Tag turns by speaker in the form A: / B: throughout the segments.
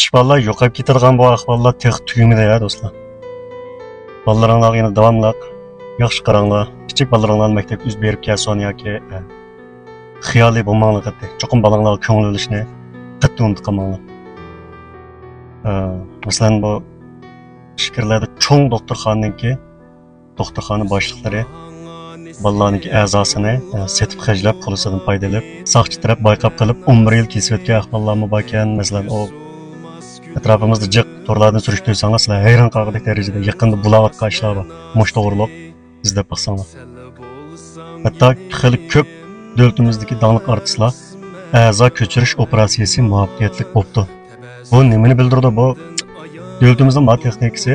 A: kichik bolalar yo'qolib ketadigan bu ahvollar tex tugimida ya do'stlar. Bolalarga yana davomli yaxshi qaranglar. Kichik bolalarni maktabga o'z berib kelsin yoki xiyoliy bo'lmanglar qattiq. Cho'qim bolalarga ko'ngil olishni qattiq unutib qolmanglar. Masalan bu shirkatlarda cho'ng doktorxona boshliqlari bolalarning a'zosini setib xajlab qo'lisidan foydalanib, soqchi taraf bayqab qilib 11 yil kesib o'tgan ahvollarmi bor ekan. Masalan, o atrofimizda jiq torlardan surishtirsanlar, sizlar hayron qolgandek darajada yaqinda bulayotgan ishlar bor. Mush to'g'riliq izlab baqsanglar. Hatto xili ko'p davlatimizdagi donliq artistlar a'zo ko'chirish operatsiyasi muvaffaqiyatli bo'ldi. Bu nimani bildirdi? Bu davlatimizning ma texnikasi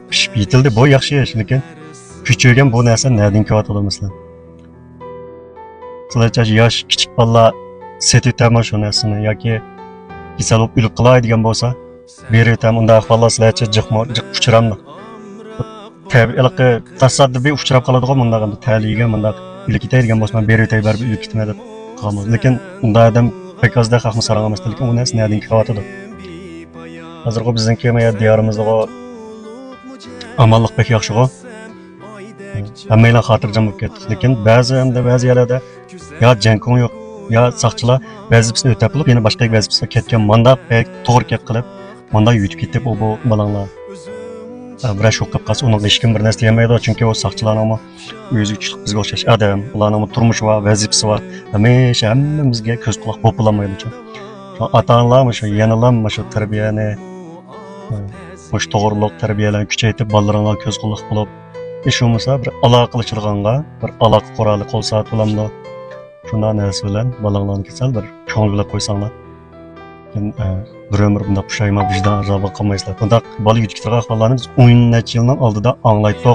A: pishib yetildi. Bu yaxshi ish, lekin küçükken bu narsa nereden kağıt mesela? Sadece yaş küçük balla seti tamam şu nersini ya ki kisel olup ülük kılay diyen bolsa biri tam onda valla sadece cık uçuramdı. Tabi ilki tasaddıbi uçurap kaladığı munda kandı taliye munda ülük itay diyen bolsa biri tay bir ülük itmedi kalmaz. Lekin onda adam pek az da kalkma sarılamaz. Lekin o nersi nereden kağıtıdı? Hazır o bizden kemeye diyarımızda o amallık pek yaxşı o. Hammaylar xotirjam bo'lib ketdi. Lekin ba'zi yerlarda yo jankon yo'q, yo soqchilar vazifasini o'tab qilib, yana boshqa vazifasiga ketgan manda to'g'ri kelib qilib, manda yutib ketib bu balanglar. Bir shoq qilib qolsa, uning hech kim bir narsa demaydi, chunki o soqchilarning o'zi kuchli bizga o'xshash odam, ularning turmushi va vazifasi bor. Hamisha hammamizga ko'z quloq bo'lib bo'lmaydi uchun. Ota-onalar shu yanalar shu tarbiyani, shu to'g'riliq tarbiyalarni kuchaytirib, bolalarga ko'z quloq bo'lib iş olmasa bir aloqalıçılığına, bir aloqa qurali qo'l soat bo'lamdi. Shunday narsa bilan bolalarni kesal bir ko'ngilga qo'ysanlar. Keyin bir umr bunda pushayma vijdon azobi qilmaysizlar. Bunda bola yutkitirgan ahvollarni biz 10 necha yilning oldida anglaydik.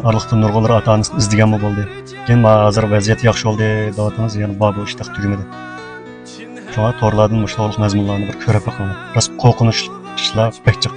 A: Arliqda nurg'ullar ota-onasini izlagan bo'ldi. Keyin hozir vaziyat yaxshi bo'ldi, davlatimiz yana bu ishda tugmadi. Shunga to'rlardan mushtoqlik mazmunlarni bir ko'rib boqinglar. Rost qo'rqinchli ishlar pek chiq.